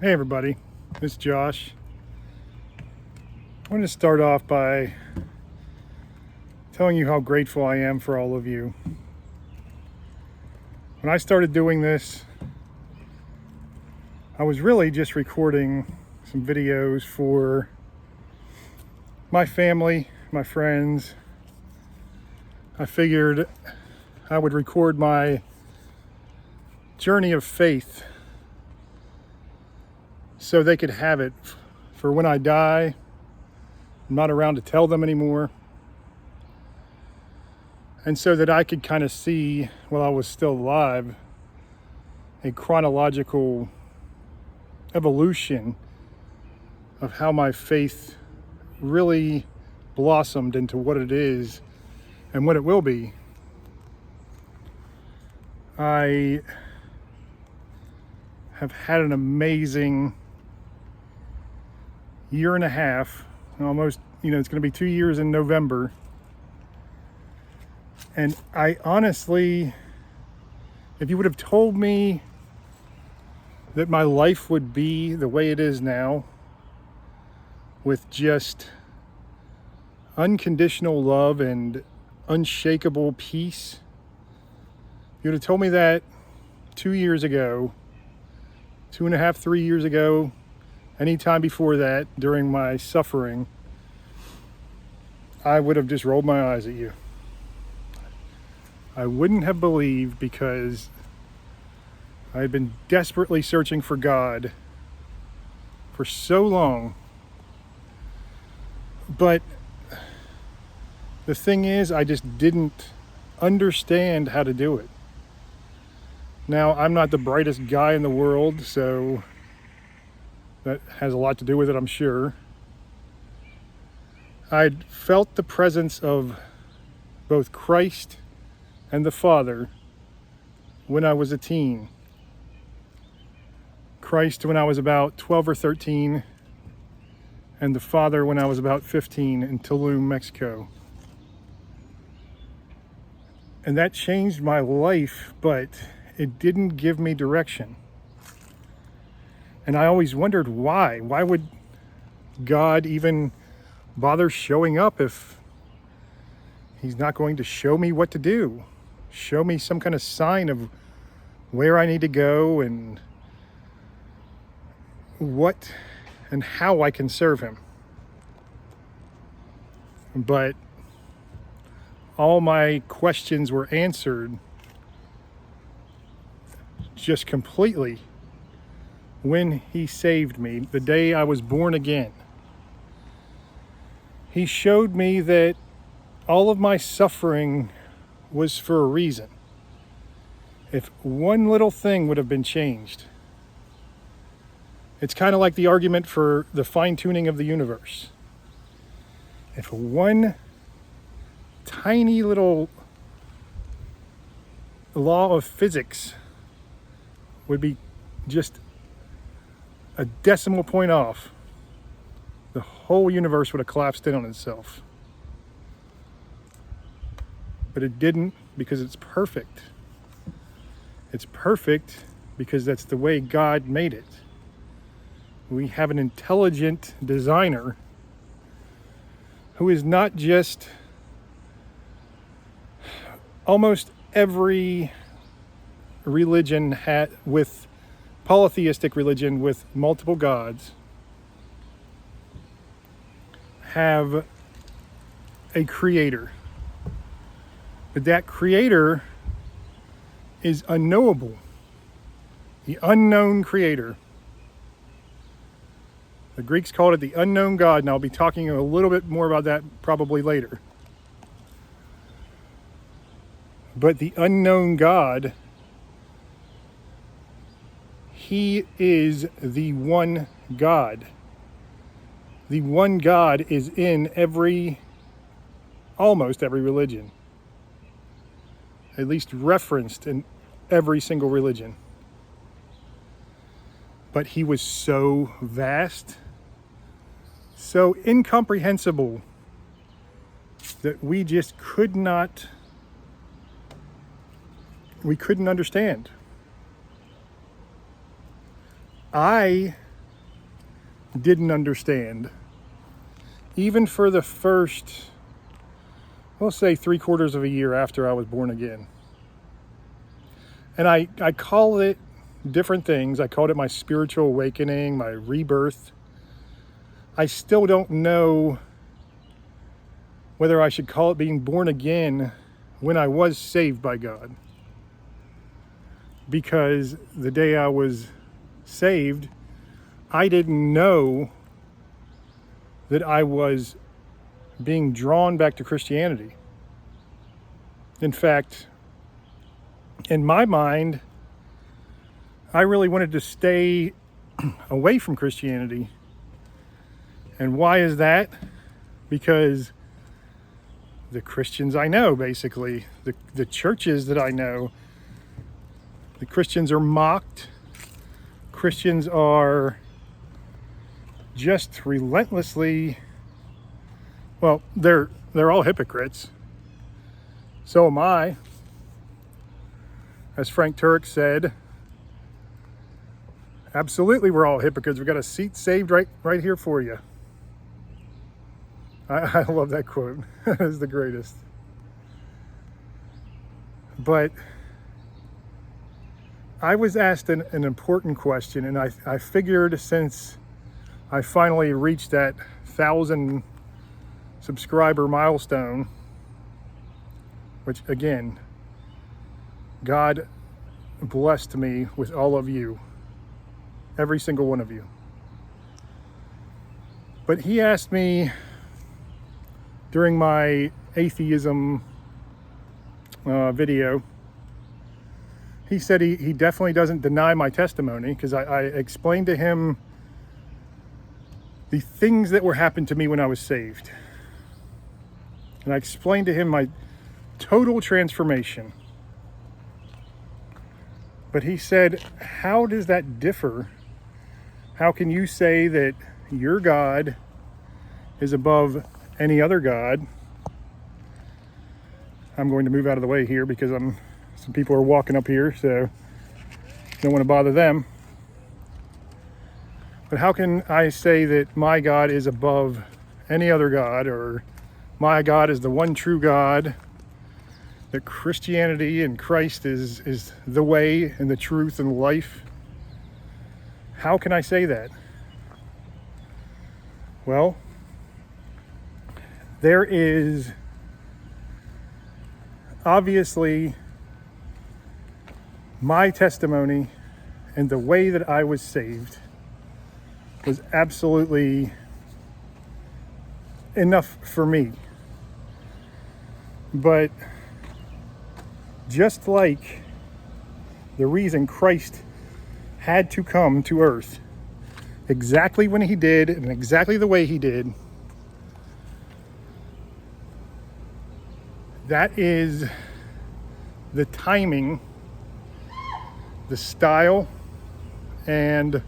Hey everybody, this is Josh. I want to start off by telling you how grateful I am for all of you. When I started doing this, I was really just recording some videos for my family, my friends. I figured I would record my journey of faith so they could have it for when I die. I'm not around to tell them anymore. And so that I could kind of see, while I was still alive, a chronological evolution of how my faith really blossomed into what it is and what it will be. I have had an amazing year and a half, almost, it's going to be 2 years in November. And I honestly, if you would have told me that my life would be the way it is now, with just unconditional love and unshakable peace, you would have told me that 2 years ago, 2.5, 3 years ago, any time before that, during my suffering, I would have just rolled my eyes at you. I wouldn't have believed, because I had been desperately searching for God for so long. But the thing is, I just didn't understand how to do it. Now, I'm not the brightest guy in the world, so that has a lot to do with it, I'm sure. I'd felt the presence of both Christ and the Father when I was a teen. Christ when I was about 12 or 13, and the Father when I was about 15 in Tulum, Mexico. And that changed my life, but it didn't give me direction. And I always wondered why. Why would God even bother showing up if he's not going to show me what to do? Show me some kind of sign of where I need to go and what and how I can serve him. But all my questions were answered just completely when he saved me, the day I was born again. He showed me that all of my suffering was for a reason. If one little thing would have been changed. It's kind of like the argument for the fine-tuning of the universe. If one tiny little law of physics would be just a decimal point off, the whole universe would have collapsed in on itself. But it didn't, because it's perfect. It's perfect because that's the way God made it. We have an intelligent designer who is not just almost every religion with polytheistic religion with multiple gods have a creator. But that creator is unknowable. The unknown creator. The Greeks called it the unknown God, and I'll be talking a little bit more about that probably later. But the unknown God, he is the one God. The one God is in almost every religion. At least referenced in every single religion. But he was so vast, so incomprehensible, that we just couldn't understand. I didn't understand. Even for the first, we'll say 3/4 of a year after I was born again. And I call it different things. I called it my spiritual awakening, my rebirth. I still don't know whether I should call it being born again when I was saved by God. Because the day I was saved, I didn't know that I was being drawn back to Christianity. In fact, in my mind, I really wanted to stay away from Christianity. And why is that? Because the Christians I know, basically, the churches that I know, the Christians are mocked. Christians are just relentlessly, well, they're all hypocrites. So am I. As Frank Turek said, absolutely we're all hypocrites. We've got a seat saved right here for you. I love that quote. It's the greatest. But I was asked an important question, and I figured since I finally reached that 1,000 subscriber milestone, which again, God blessed me with all of you, every single one of you. But he asked me during my atheism video, he said he definitely doesn't deny my testimony, because I explained to him the things that were happened to me when I was saved. And I explained to him my total transformation. But he said, how does that differ? How can you say that your God is above any other God? I'm going to move out of the way here because some people are walking up here, so don't want to bother them. But how can I say that my God is above any other God, or my God is the one true God, that Christianity and Christ is the way and the truth and life? How can I say that? Well, there is obviously my testimony, and the way that I was saved was absolutely enough for me. But just like the reason Christ had to come to earth exactly when he did and exactly the way he did, that is the timing, the style, and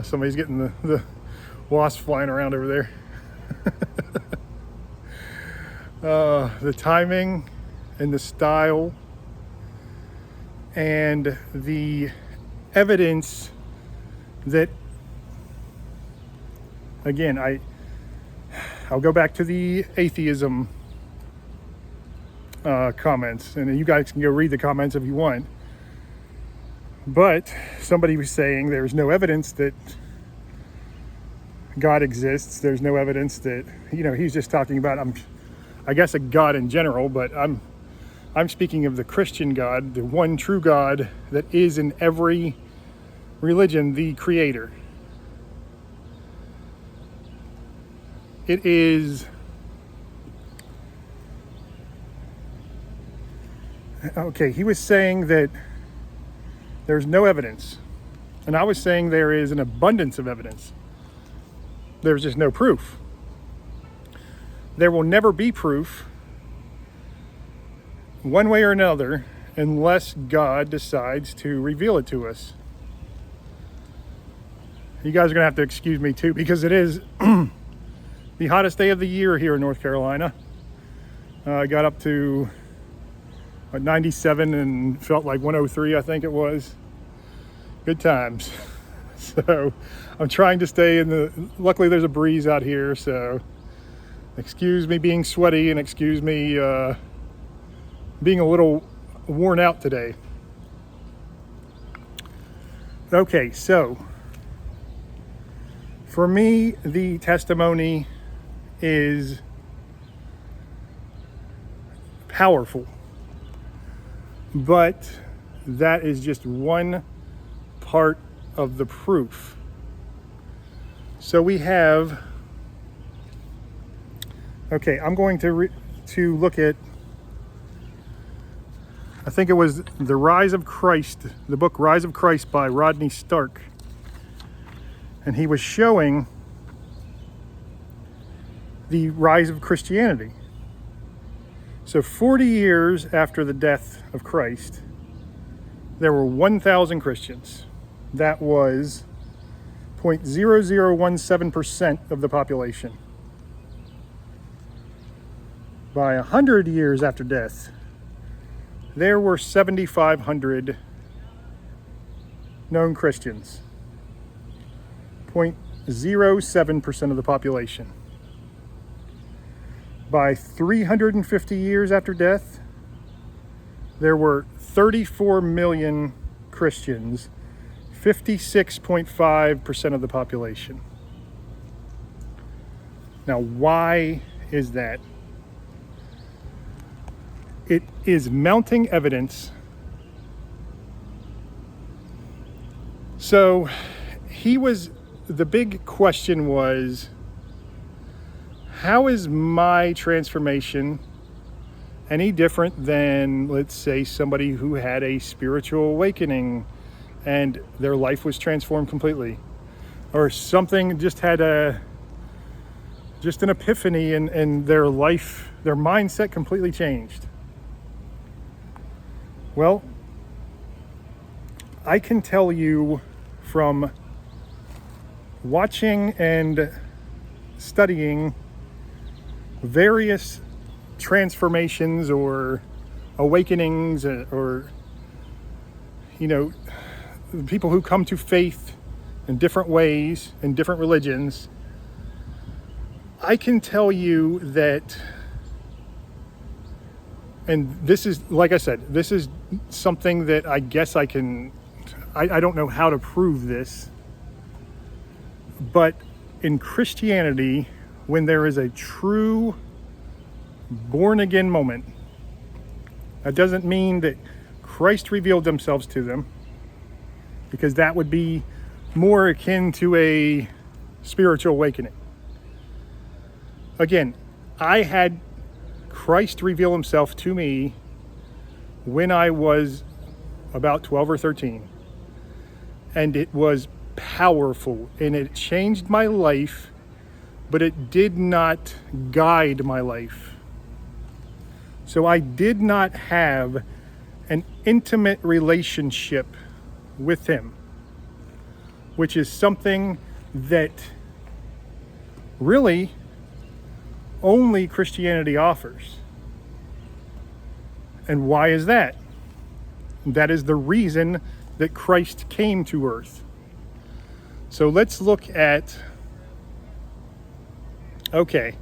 somebody's getting the wasp flying around over there. The timing and the style and the evidence that, again, I'll go back to the atheism comments, and you guys can go read the comments if you want. But somebody was saying there's no evidence that God exists. There's no evidence that, he's just talking about, I guess, a God in general, but I'm speaking of the Christian God, the one true God that is in every religion, the creator. It is, okay, he was saying that there's no evidence, and I was saying there is an abundance of evidence. There's just no proof. There will never be proof, one way or another, unless God decides to reveal it to us. You guys are gonna have to excuse me too, because it is the hottest day of the year here in North Carolina. I got up to 97 and felt like 103, I think it was. Good times. So I'm trying to stay in the, luckily there's a breeze out here, so excuse me being sweaty and excuse me being a little worn out today. Okay, so for me, the testimony is powerful, but that is just one part of the proof. So we have, okay, I'm going to look at, I think it was The Rise of Christ, the book Rise of Christ by Rodney Stark. And he was showing the rise of Christianity. So 40 years after the death of Christ, there were 1,000 Christians. That was 0.0017% of the population. By 100 years after death, there were 7,500 known Christians. 0.07% of the population. By 350 years after death, there were 34 million Christians, 56.5% of the population. Now, why is that? It is mounting evidence. So the big question was, how is my transformation any different than, let's say, somebody who had a spiritual awakening and their life was transformed completely? Or something just had an epiphany and their life, their mindset completely changed. Well, I can tell you from watching and studying various transformations or awakenings or people who come to faith in different ways, in different religions, I can tell you that, and this is, like I said, this is something that I guess I don't know how to prove this, but in Christianity, when there is a true born again moment, that doesn't mean that Christ revealed themselves to them, because that would be more akin to a spiritual awakening. Again, I had Christ reveal himself to me when I was about 12 or 13. And it was powerful and it changed my life, but it did not guide my life. So I did not have an intimate relationship with him, which is something that really only Christianity offers. And why is that? That is the reason that Christ came to earth. So let's look at, okay,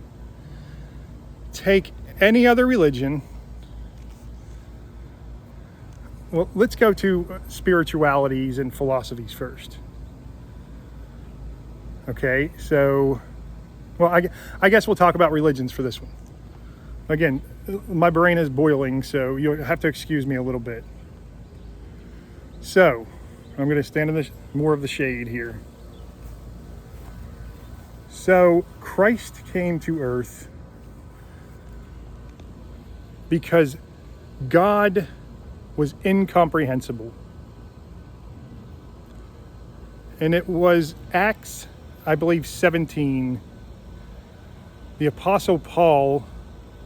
take any other religion. Well, let's go to spiritualities and philosophies first. Okay, so, well, I guess we'll talk about religions for this one. Again, my brain is boiling, so you'll have to excuse me a little bit. So, I'm going to stand in more of the shade here. So, Christ came to earth because God was incomprehensible. And it was Acts, I believe, 17. The Apostle Paul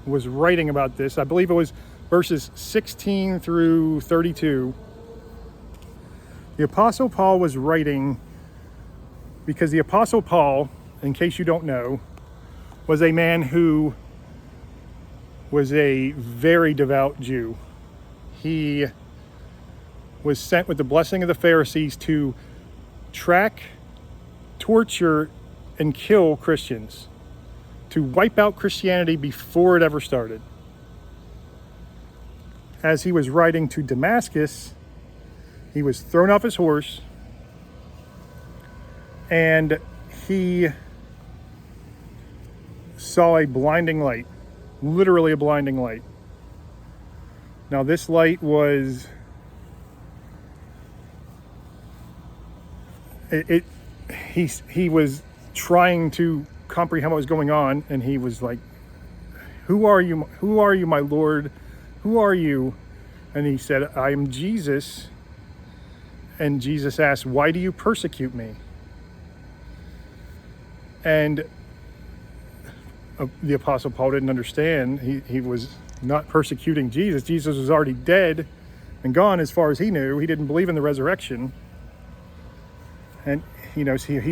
was writing about this. I believe it was verses 16 through 32. The Apostle Paul was writing because the Apostle Paul, in case you don't know, was a man who was a very devout Jew. He was sent with the blessing of the Pharisees to track, torture, and kill Christians, to wipe out Christianity before it ever started. As he was riding to Damascus, he was thrown off his horse, and he saw a blinding light, literally a blinding light. Now this light was, he was trying to comprehend what was going on, and he was like, who are you, my Lord? Who are you? And he said, I am Jesus. And Jesus asked, why do you persecute me? And the Apostle Paul didn't understand. He was not persecuting Jesus. Jesus was already dead and gone as far as he knew. He didn't believe in the resurrection. And, he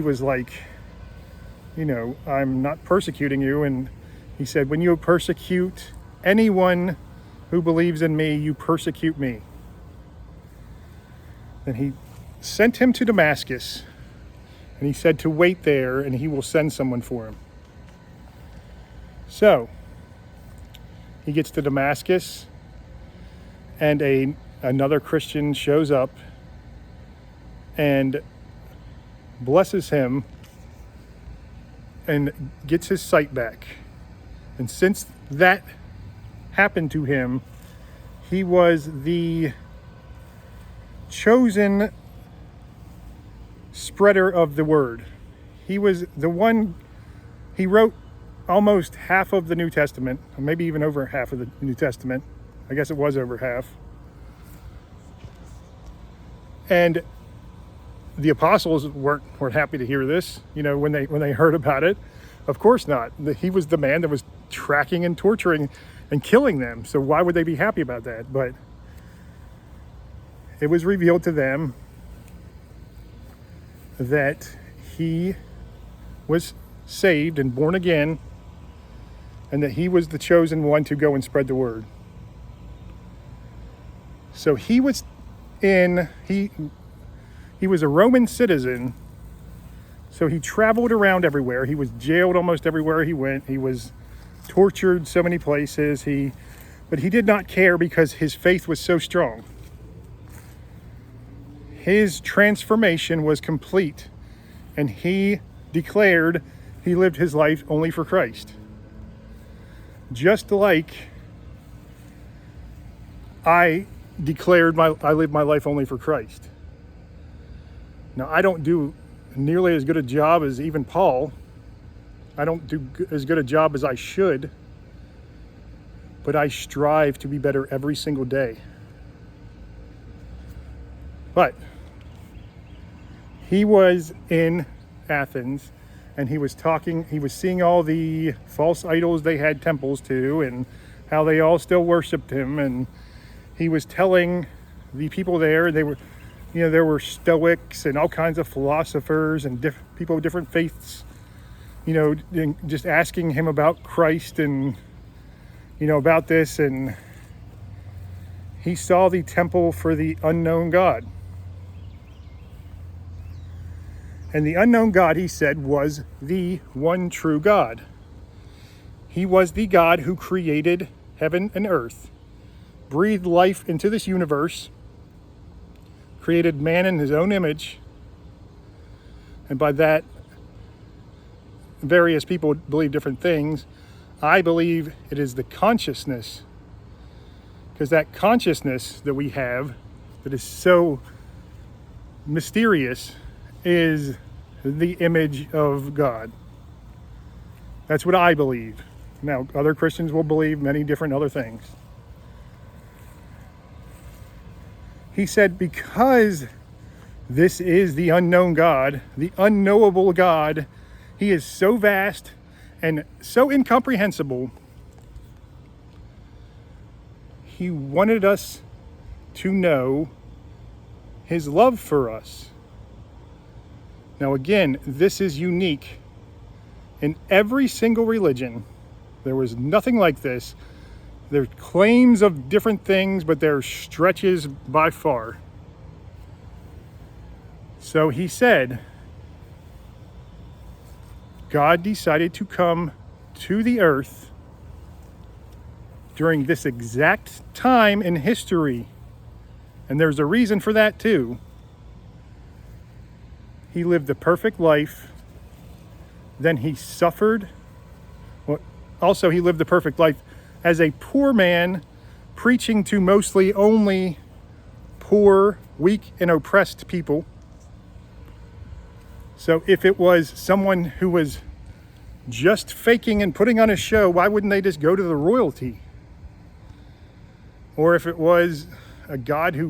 was like, I'm not persecuting you. And he said, when you persecute anyone who believes in me, you persecute me. And he sent him to Damascus, and he said to wait there, and he will send someone for him. So he gets to Damascus, and another Christian shows up and blesses him and gets his sight back. And since that happened to him, he was the chosen spreader of the word. He was the one, he wrote almost half of the New Testament, maybe even over half of the New Testament. I guess it was over half. And the apostles weren't happy to hear this, when they heard about it. Of course not. He was the man that was tracking and torturing and killing them. So why would they be happy about that? But it was revealed to them that he was saved and born again, and that he was the chosen one to go and spread the word. So he was he was a Roman citizen, so he traveled around everywhere. He was jailed almost everywhere he went. He was tortured so many places. But he did not care, because his faith was so strong. His transformation was complete, and he declared he lived his life only for Christ. Just like I declared I live my life only for Christ. Now, I don't do nearly as good a job as even Paul. I don't do as good a job as I should, but I strive to be better every single day. But he was in Athens, and he was seeing all the false idols they had temples to, and how they all still worshiped him. And he was telling the people there, there were Stoics and all kinds of philosophers and people of different faiths, just asking him about Christ and, about this. And he saw the temple for the unknown God. And the unknown God, he said, was the one true God. He was the God who created heaven and earth, breathed life into this universe, created man in his own image. And by that, various people believe different things. I believe it is the consciousness, because that consciousness that we have that is so mysterious is the image of God. That's what I believe. Now, other Christians will believe many different other things. He said, because this is the unknown God, the unknowable God, he is so vast and so incomprehensible. He wanted us to know his love for us. Now again, this is unique. In every single religion, there was nothing like this. There's claims of different things, but there are stretches by far. So he said, God decided to come to the earth during this exact time in history. And there's a reason for that too. He lived the perfect life. Then he suffered. Well, also, he lived the perfect life as a poor man, preaching to mostly only poor, weak, and oppressed people. So if it was someone who was just faking and putting on a show, why wouldn't they just go to the royalty? Or if it was a God who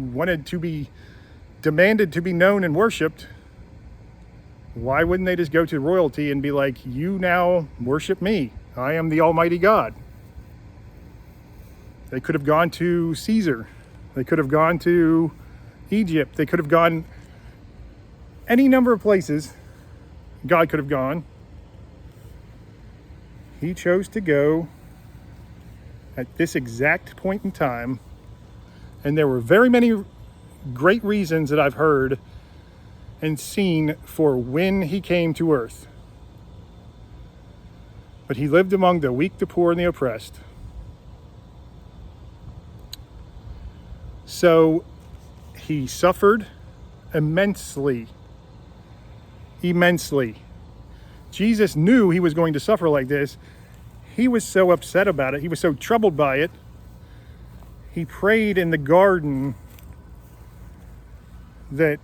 demanded to be known and worshipped, why wouldn't they just go to royalty and be like, you now worship me. I am the Almighty God. They could have gone to Caesar. They could have gone to Egypt. They could have gone any number of places God could have gone. He chose to go at this exact point in time. And there were very many great reasons that I've heard and seen for when he came to earth. But he lived among the weak, the poor, and the oppressed. So he suffered immensely. Jesus knew he was going to suffer like this. He was so upset about it. He was so troubled by it. He prayed in the garden that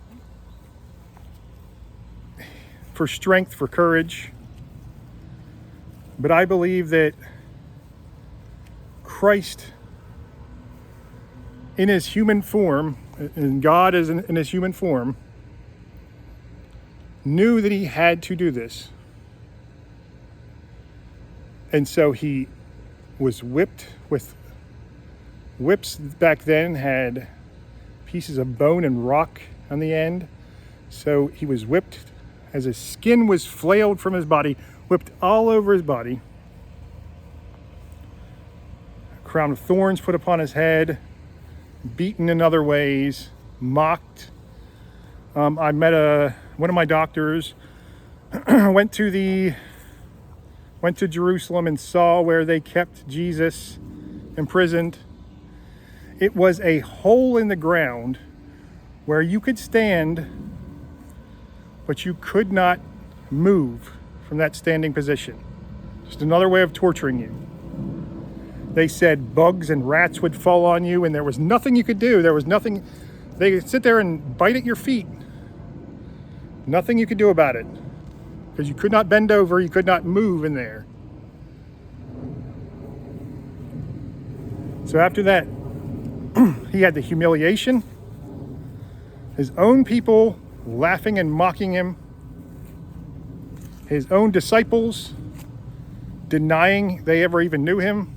for strength, for courage. But I believe that Christ in his human form, and God is in his human form, knew that he had to do this. And so he was whipped with whips. Back then had pieces of bone and rock on the end. So he was whipped as his skin was flailed from his body, whipped all over his body. A crown of thorns put upon his head, beaten in other ways, mocked. I met one of my doctors, went to Jerusalem and saw where they kept Jesus imprisoned. It was a hole in the ground where you could stand, but you could not move from that standing position. Just another way of torturing you. They said bugs and rats would fall on you, and there was nothing you could do. There was nothing. They could sit there and bite at your feet. Nothing you could do about it, because you could not bend over, you could not move in there. So after that, he had the humiliation, his own people laughing and mocking him, his own disciples denying they ever even knew him,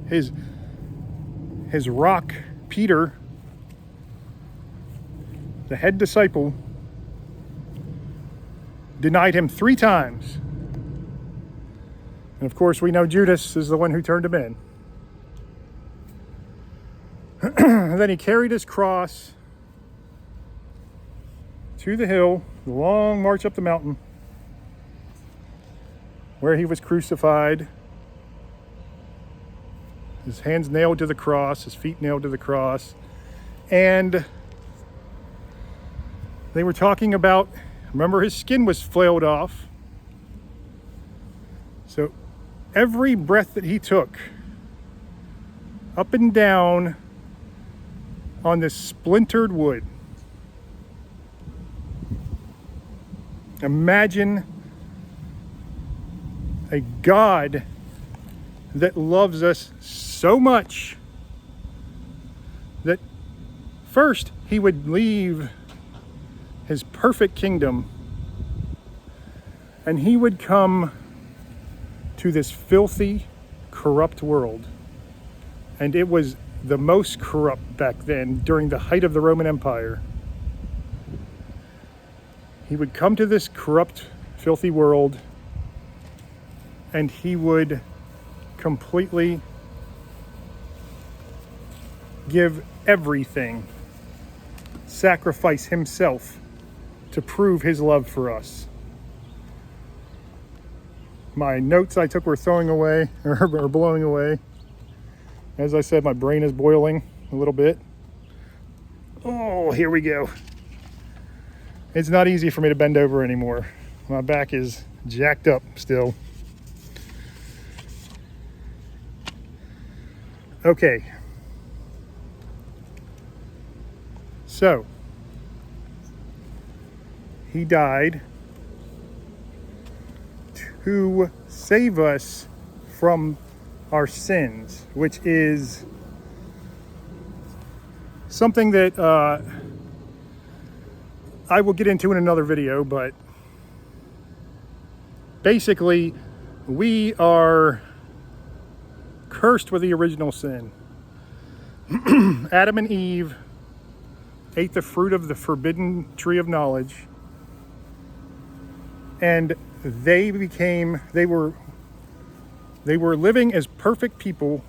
his rock, Peter, the head disciple, denied him 3 times. And of course, we know Judas is the one who turned him in. And then he carried his cross to the hill, the long march up the mountain, where he was crucified. His hands nailed to the cross, his feet nailed to the cross. And they were talking about, remember, his skin was flailed off. So every breath that he took, up and down on this splintered wood. Imagine a God that loves us so much that first he would leave his perfect kingdom and he would come to this filthy, corrupt world. And it was the most corrupt back then, during the height of the Roman Empire. He would come to this corrupt, filthy world, and he would completely give everything, sacrifice himself to prove his love for us. My notes I took were throwing away or blowing away. As I said, my brain is boiling a little bit. Oh, here we go. It's not easy for me to bend over anymore. My back is jacked up still. Okay. So, he died to save us from our sins, which is something that I will get into in another video, but basically we are cursed with the original sin. Adam and Eve ate the fruit of the forbidden tree of knowledge, and they were living as perfect people,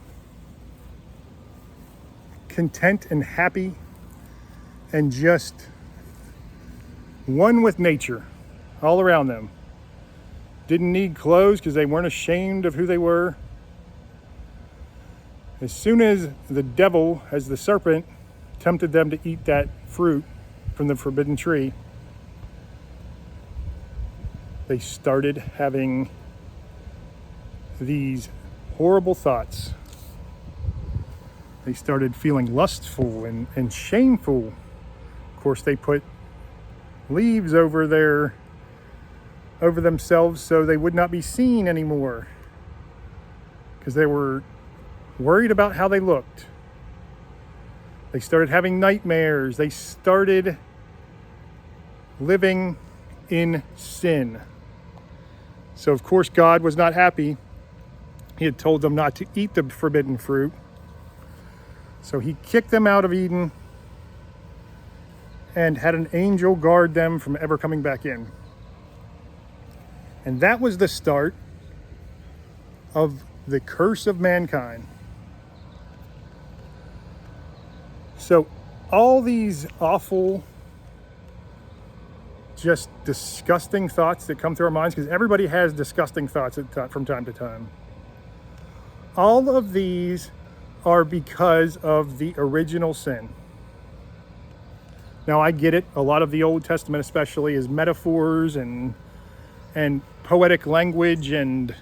content and happy, and just one with nature all around them. Didn't need clothes because they weren't ashamed of who they were. As soon as the devil, as the serpent, tempted them to eat that fruit from the forbidden tree, they started having these horrible thoughts. They started feeling lustful and shameful. Of course, they put leaves over themselves so they would not be seen anymore, because they were worried about how they looked. They started having nightmares. They started living in sin. So, of course, God was not happy. He had told them not to eat the forbidden fruit. So he kicked them out of Eden and had an angel guard them from ever coming back in. And that was the start of the curse of mankind. So all these awful, just disgusting thoughts that come through our minds, because everybody has disgusting thoughts from time to time. All of these are because of the original sin. Now, I get it. A lot of the Old Testament especially is metaphors and poetic language and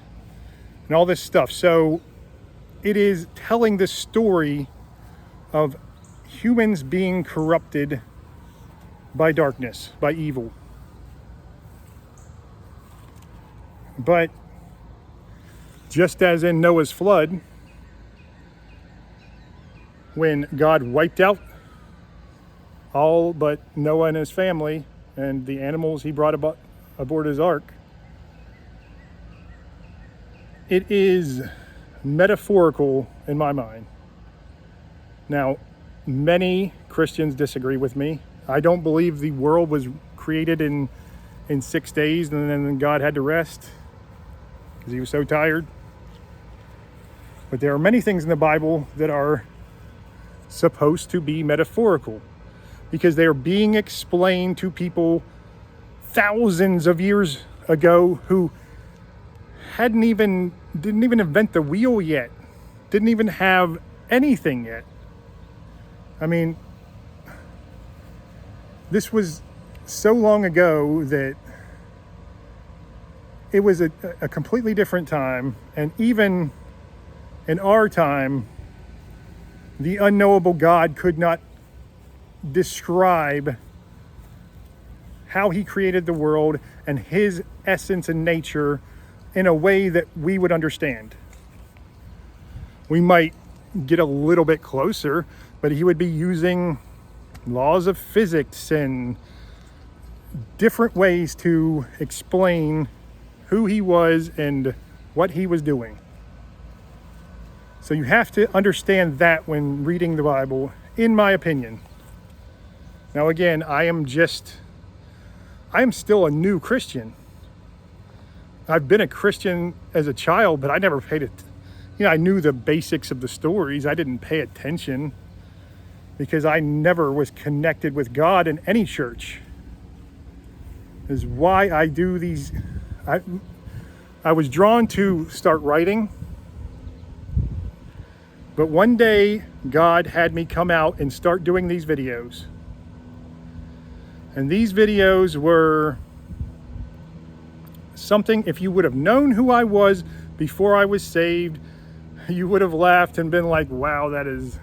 all this stuff. So it is telling the story of humans being corrupted by darkness, by evil. But just as in Noah's flood, when God wiped out all but Noah and his family and the animals he brought aboard his ark, it is metaphorical in my mind. Now, many Christians disagree with me. I don't believe the world was created in 6 days and then God had to rest because he was so tired. But there are many things in the Bible that are supposed to be metaphorical because they are being explained to people thousands of years ago who didn't even invent the wheel yet, didn't even have anything yet. I mean, this was so long ago that it was a completely different time, and even in our time, the unknowable God could not describe how he created the world and his essence and nature in a way that we would understand. We might get a little bit closer, but he would be using laws of physics and different ways to explain who he was and what he was doing. So you have to understand that when reading the Bible, in my opinion. Now again, I am still a new Christian. I've been a Christian as a child, but I never paid it. I knew the basics of the stories. I didn't pay attention because I never was connected with God in any church. is why I do these. I was drawn to start writing, but one day God had me come out and start doing these videos. And these videos were something, if you would have known who I was before I was saved, you would have laughed and been like, wow, that is,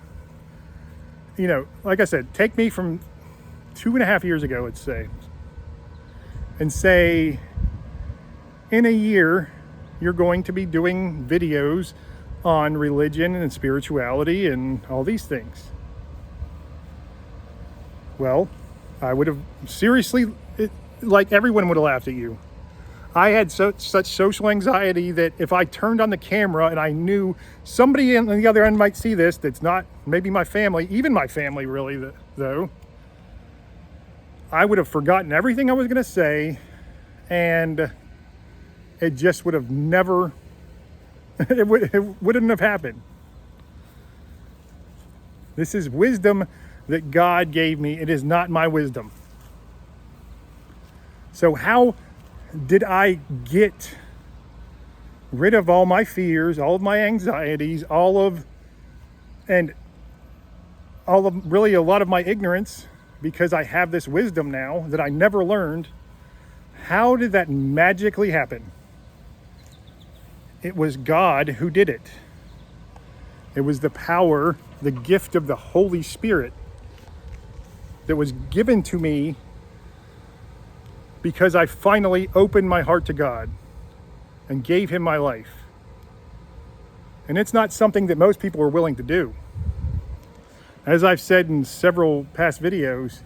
like I said, take me from 2.5 years ago, let's say, and say, in a year, you're going to be doing videos on religion and spirituality and all these things. Well, I would have seriously, like everyone would have laughed at you. I had such social anxiety that if I turned on the camera and I knew somebody on the other end might see this, that's not maybe my family, even my family really, though, I would have forgotten everything I was going to say, and it just would have never, it wouldn't have happened. This is wisdom that God gave me. It is not my wisdom. So how did I get rid of all my fears, all of my anxieties, really a lot of my ignorance, because I have this wisdom now that I never learned? How did that magically happen? It was God who did it. It was the power, the gift of the Holy Spirit that was given to me because I finally opened my heart to God and gave him my life. And it's not something that most people are willing to do. As I've said in several past videos,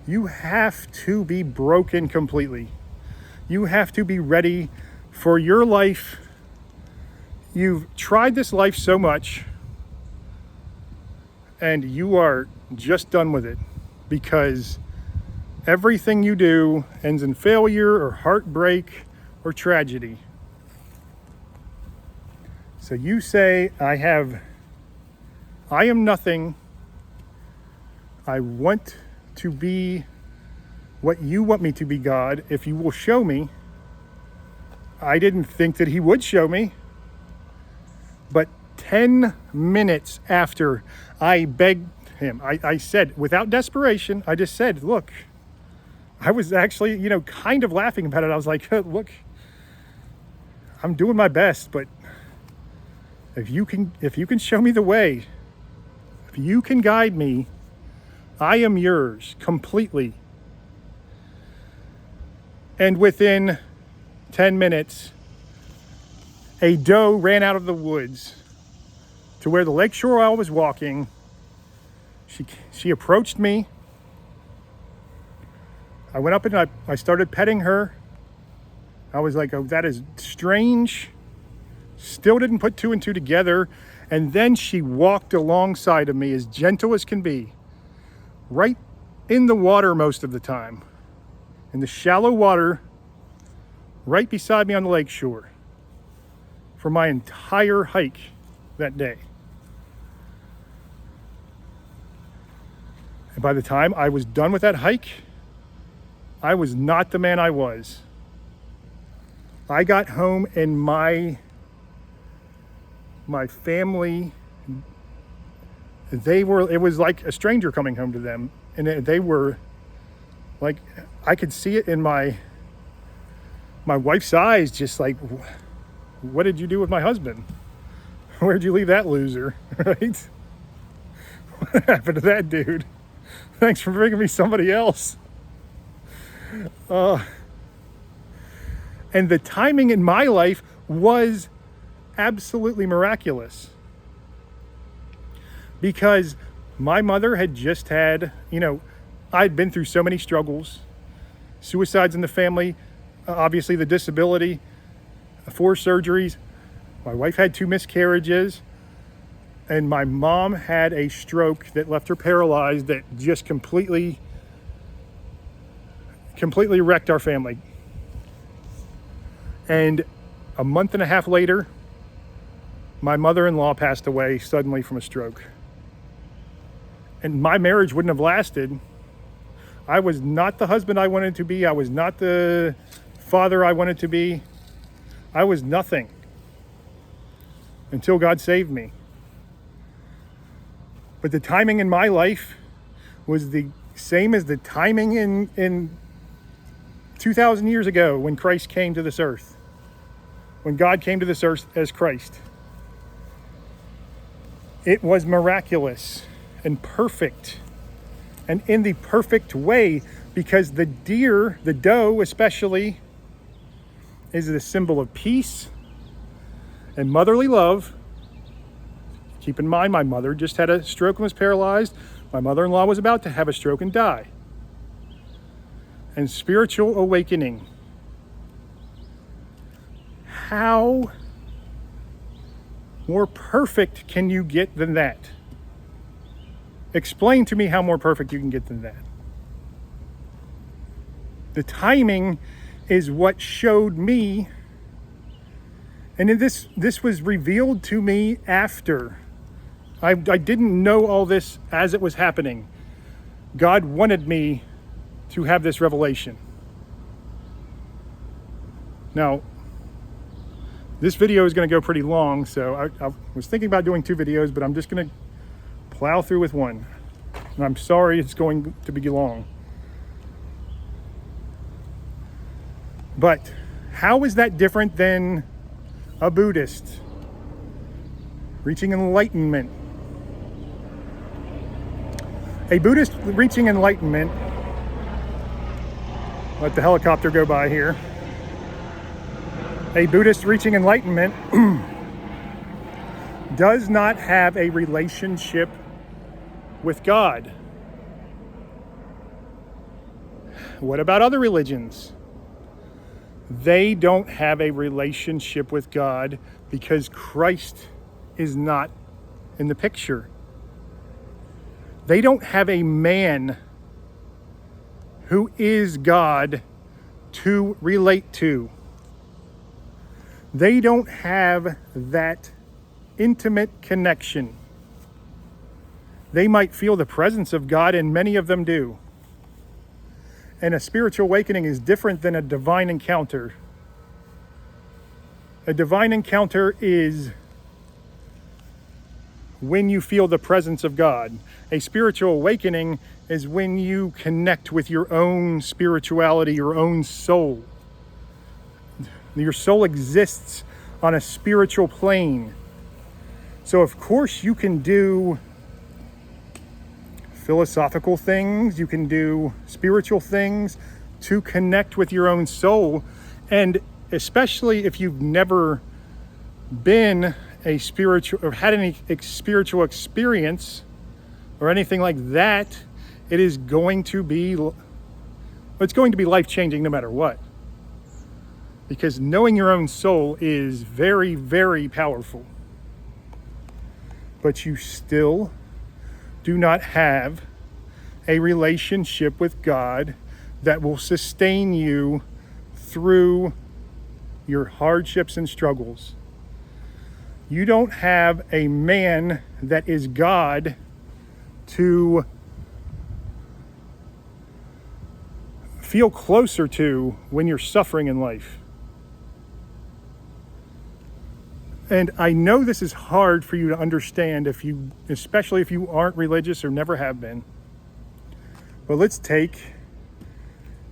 you have to be broken completely. You have to be ready for your life. You've tried this life so much, and you are just done with it, because everything you do ends in failure or heartbreak or tragedy. So you say, I am nothing. I want to be what you want me to be, God, if you will show me. I didn't think that he would show me. But 10 minutes after I begged him, I said, without desperation, I just said, look, I was actually, kind of laughing about it. I was like, look, I'm doing my best, but if you can show me the way, if you can guide me, I am yours completely. And within 10 minutes, a doe ran out of the woods to where the lakeshore I was walking. She approached me. I went up and I started petting her. I was like, oh, that is strange. Still didn't put two and two together. And then she walked alongside of me as gentle as can be, right in the water most of the time, in the shallow water, right beside me on the lakeshore for my entire hike that day. And by the time I was done with that hike, I was not the man I was. I got home and my family, it was like a stranger coming home to them. And they were like, I could see it in my wife's eyes, just like, what did you do with my husband? Where'd you leave that loser, right? What happened to that dude? Thanks for bringing me somebody else. And the timing in my life was absolutely miraculous, because my mother had just had, I'd been through so many struggles, suicides in the family, obviously the disability, 4 surgeries. My wife had 2 miscarriages, and my mom had a stroke that left her paralyzed, that just completely wrecked our family. And a month and a half later, my mother-in-law passed away suddenly from a stroke. And my marriage wouldn't have lasted. I was not the husband I wanted to be. I was not the father I wanted to be. I was nothing until God saved me. But the timing in my life was the same as the timing in 2,000 years ago when Christ came to this earth. When God came to this earth as Christ. It was miraculous and perfect. And in the perfect way, because the deer, the doe especially, is the symbol of peace and motherly love. Keep in mind, my mother just had a stroke and was paralyzed. My mother-in-law was about to have a stroke and die. And spiritual awakening. How more perfect can you get than that? Explain to me how more perfect you can get than that. The timing is what showed me, and this was revealed to me after. I didn't know all this as it was happening. God wanted me to have this revelation. Now, this video is going to go pretty long, so I was thinking about doing 2 videos, but I'm just going to plow through with one. And I'm sorry it's going to be long. But how is that different than a Buddhist reaching enlightenment? A Buddhist reaching enlightenment, let the helicopter go by here. A Buddhist reaching enlightenment does not have a relationship with God. What about other religions? They don't have a relationship with God because Christ is not in the picture. They don't have a man who is God to relate to. They don't have that intimate connection. They might feel the presence of God, and many of them do. And a spiritual awakening is different than a divine encounter. A divine encounter is when you feel the presence of God. A spiritual awakening is when you connect with your own spirituality, your own soul. Your soul exists on a spiritual plane. So of course you can do philosophical things, you can do spiritual things to connect with your own soul. And especially if you've never been a spiritual or had any spiritual experience or anything like that, it's going to be life-changing no matter what. Because knowing your own soul is very, very powerful. But you still do not have a relationship with God that will sustain you through your hardships and struggles. You don't have a man that is God to feel closer to when you're suffering in life. And I know this is hard for you to understand especially if you aren't religious or never have been. But let's take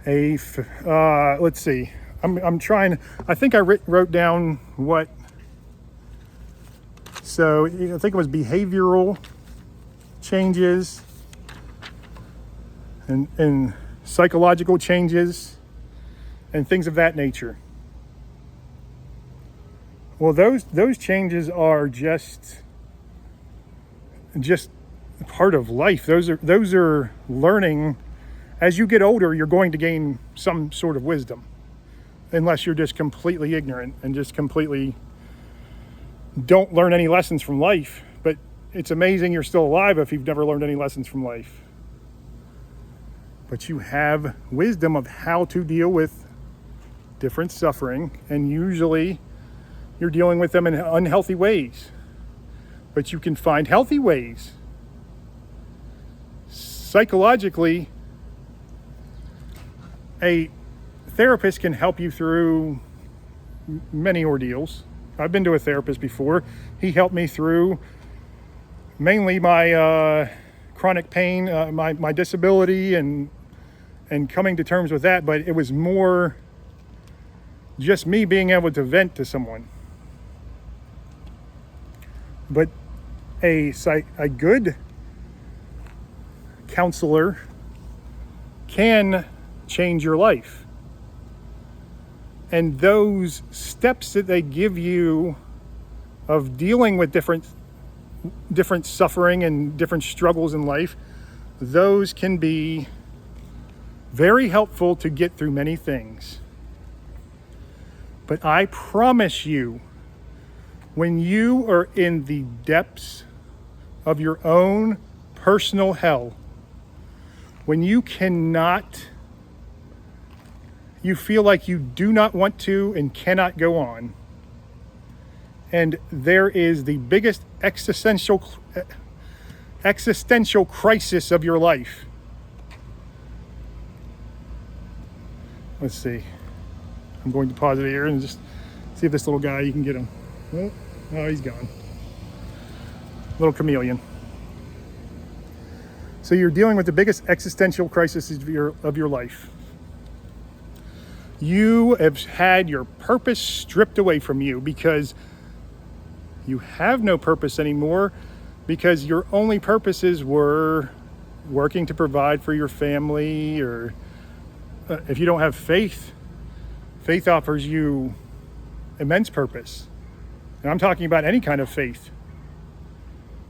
let's see. I'm trying. I think I wrote down what. So I think it was behavioral changes and psychological changes and things of that nature. Well, those changes are just part of life. Those are learning. As you get older, you're going to gain some sort of wisdom, unless you're just completely ignorant and just completely don't learn any lessons from life. But it's amazing you're still alive if you've never learned any lessons from life. But you have wisdom of how to deal with different suffering, and usually you're dealing with them in unhealthy ways. But you can find healthy ways. Psychologically, a therapist can help you through many ordeals. I've been to a therapist before. He helped me through mainly my chronic pain, my disability, and coming to terms with that. But it was more just me being able to vent to someone. But a good counselor can change your life. And those steps that they give you of dealing with different suffering and different struggles in life, those can be very helpful to get through many things. But I promise you, when you are in the depths of your own personal hell, when you feel like you do not want to and cannot go on, and there is the biggest existential crisis of your life. Let's see. I'm going to pause it here and just see if this little guy, you can get him. Oh, he's gone. Little chameleon. So you're dealing with the biggest existential crisis of your life. You have had your purpose stripped away from you because you have no purpose anymore, because your only purposes were working to provide for your family, or if you don't have faith, faith offers you immense purpose. And I'm talking about any kind of faith.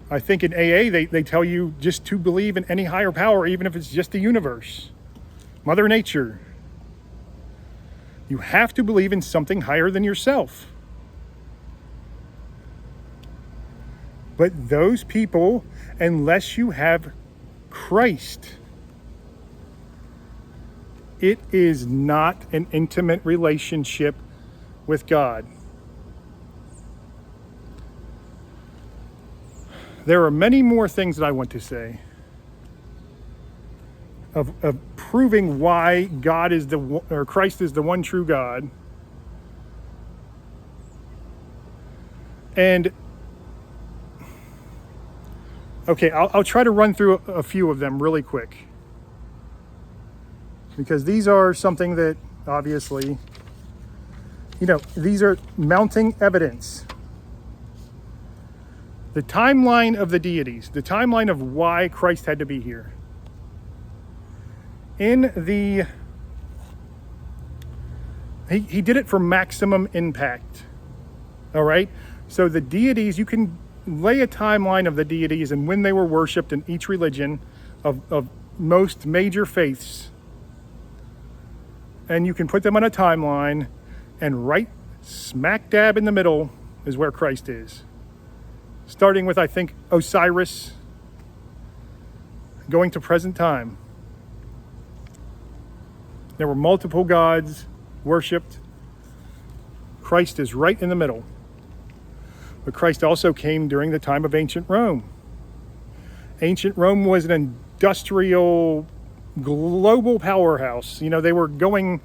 I think in AA, they tell you just to believe in any higher power, even if it's just the universe, Mother Nature. You have to believe in something higher than yourself. But those people, unless you have Christ, it is not an intimate relationship with God. There are many more things that I want to say of proving why God is or Christ is the one true God. And okay, I'll try to run through a few of them really quick, because these are something that obviously, these are mounting evidence. The timeline of the deities, the timeline of why Christ had to be here. He did it for maximum impact. All right? So the deities, you can lay a timeline of the deities and when they were worshipped in each religion of most major faiths. And you can put them on a timeline, and right smack dab in the middle is where Christ is. Starting with, I think, Osiris, going to present time. There were multiple gods worshipped. Christ is right in the middle. But Christ also came during the time of ancient Rome. Ancient Rome was an industrial, global powerhouse. They were going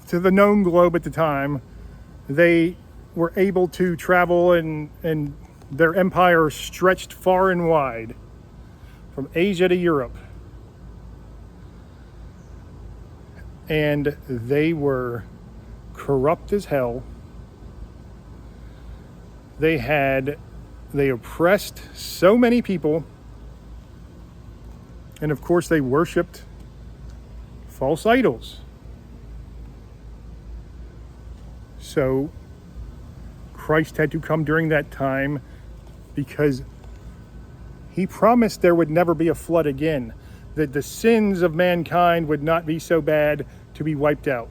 to the known globe at the time. They were able to travel, and their empire stretched far and wide, from Asia to Europe. And they were corrupt as hell. They oppressed so many people. And of course, they worshipped false idols. So Christ had to come during that time, because he promised there would never be a flood again, that the sins of mankind would not be so bad to be wiped out.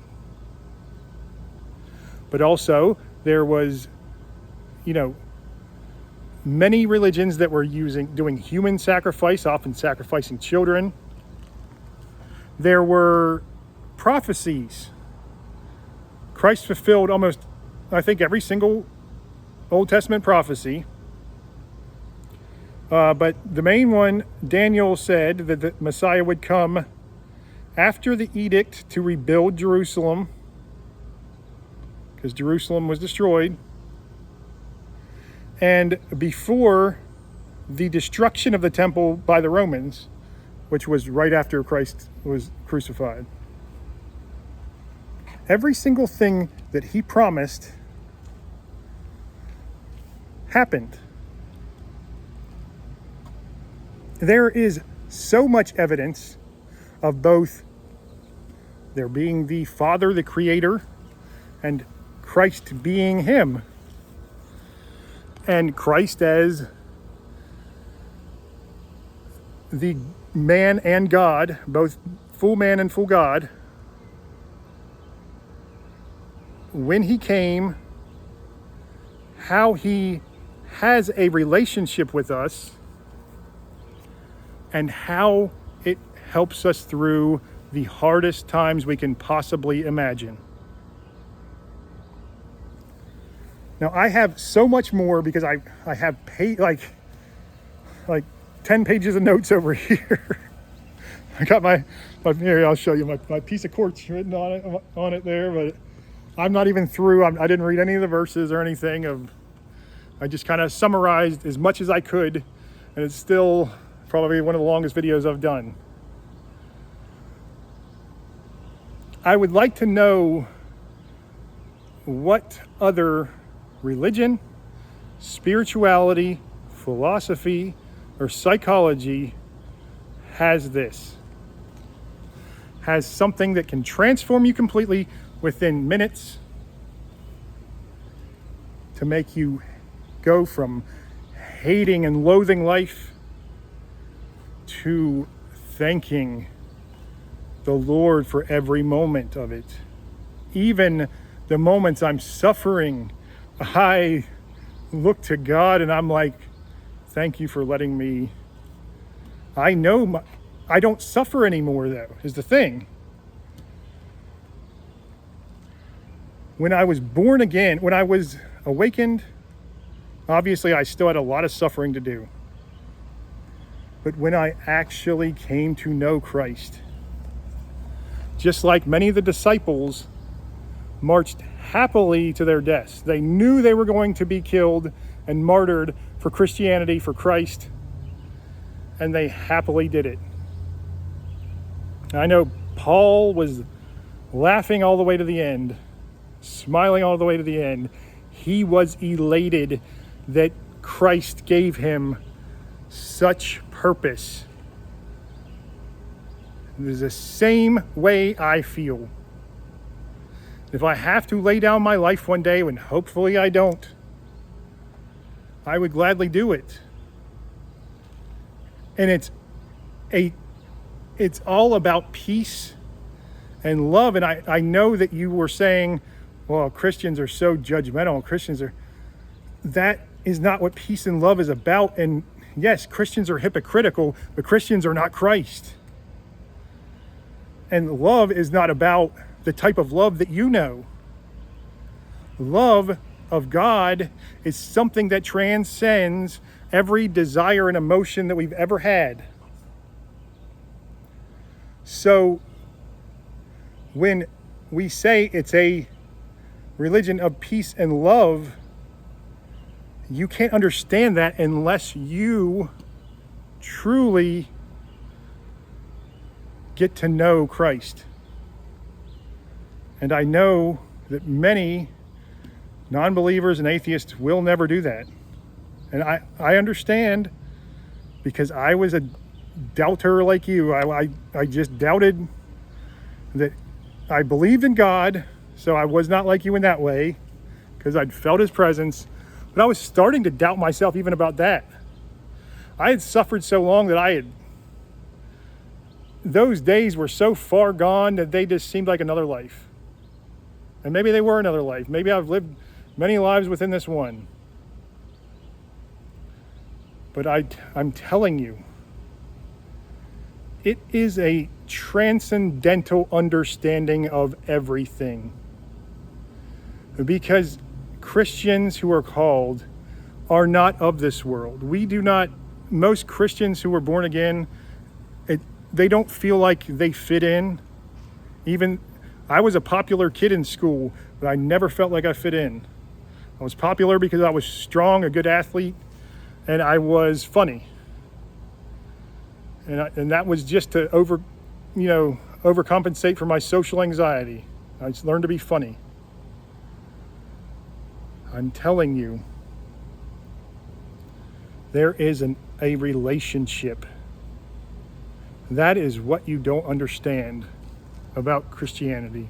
But also, there was, many religions that were doing human sacrifice, often sacrificing children. There were prophecies. Christ fulfilled almost, I think, every single Old Testament prophecy. But the main one, Daniel said that the Messiah would come after the edict to rebuild Jerusalem, because Jerusalem was destroyed, and before the destruction of the temple by the Romans, which was right after Christ was crucified. Every single thing that he promised happened. There is so much evidence of both there being the Father, the Creator, and Christ being him. And Christ as the man and God, both full man and full God. When he came, how he has a relationship with us, and how it helps us through the hardest times we can possibly imagine. Now, I have so much more because I have like 10 pages of notes over here. I got my here, I'll show you my piece of quartz written on it there, but I'm not even through. I didn't read any of the verses or anything. I just kind of summarized as much as I could, and it's still probably one of the longest videos I've done. I would like to know what other religion, spirituality, philosophy, or psychology has this. Has something that can transform you completely within minutes to make you go from hating and loathing life to thanking the Lord for every moment of it. Even the moments I'm suffering, I look to God and I'm like, thank you for letting me. I know I don't suffer anymore, though, is the thing. When I was born again, when I was awakened, obviously I still had a lot of suffering to do. But when I actually came to know Christ, just like many of the disciples marched happily to their deaths. They knew they were going to be killed and martyred for Christianity, for Christ, and they happily did it. I know Paul was laughing all the way to the end, smiling all the way to the end. He was elated that Christ gave him such purpose. It is the same way I feel. If I have to lay down my life one day, and hopefully I don't, I would gladly do it. And it's all about peace and love. And I know that you were saying, well, Christians are so judgmental. That is not what peace and love is about. And yes, Christians are hypocritical, but Christians are not Christ. And love is not about the type of love that you know. Love of God is something that transcends every desire and emotion that we've ever had. So when we say it's a religion of peace and love, you can't understand that unless you truly get to know Christ. And I know that many non-believers and atheists will never do that. And I understand, because I was a doubter like you. I just doubted that. I believed in God, so I was not like you in that way, because I'd felt his presence. But I was starting to doubt myself even about that. I had suffered so long that those days were so far gone that they just seemed like another life. And maybe they were another life. Maybe I've lived many lives within this one. But I'm telling you, it is a transcendental understanding of everything. Because Christians who are called are not of this world. Most Christians who were born again, they don't feel like they fit in. Even I was a popular kid in school, but I never felt like I fit in. I was popular because I was strong, a good athlete, and I was funny. And that was just to overcompensate for my social anxiety. I just learned to be funny. I'm telling you, there is a relationship. That is what you don't understand about Christianity.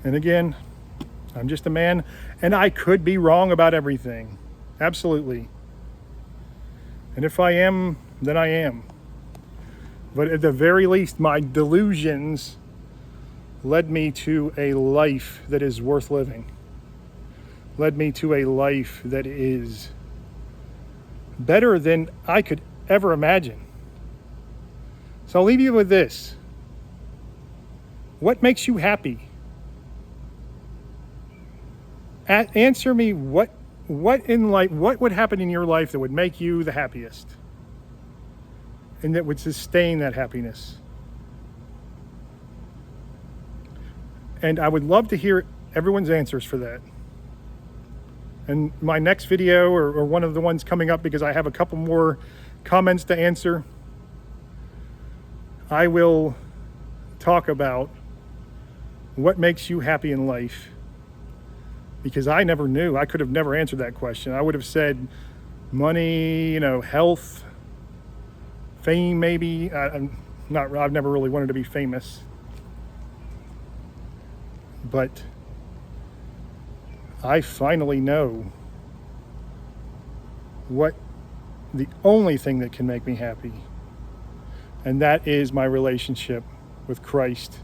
And again, I'm just a man, and I could be wrong about everything. Absolutely. And if I am, then I am. But at the very least, my delusions led me to a life that is worth living. Led me to a life that is better than I could ever imagine. So I'll leave you with this. What makes you happy? Answer me what in life, what would happen in your life that would make you the happiest? And that would sustain that happiness. And I would love to hear everyone's answers for that. And my next video, or one of the ones coming up, because I have a couple more comments to answer, I will talk about what makes you happy in life. Because I never knew. I could have never answered that question. I would have said money, health, fame maybe. I've never really wanted to be famous. But I finally know what the only thing that can make me happy. And that is my relationship with Christ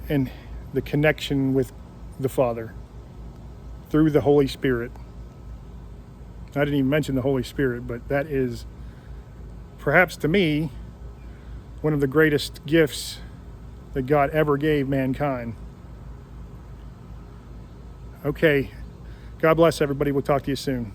and the connection with the Father through the Holy Spirit. I didn't even mention the Holy Spirit, but that is perhaps to me one of the greatest gifts that God ever gave mankind. Okay, God bless everybody. We'll talk to you soon.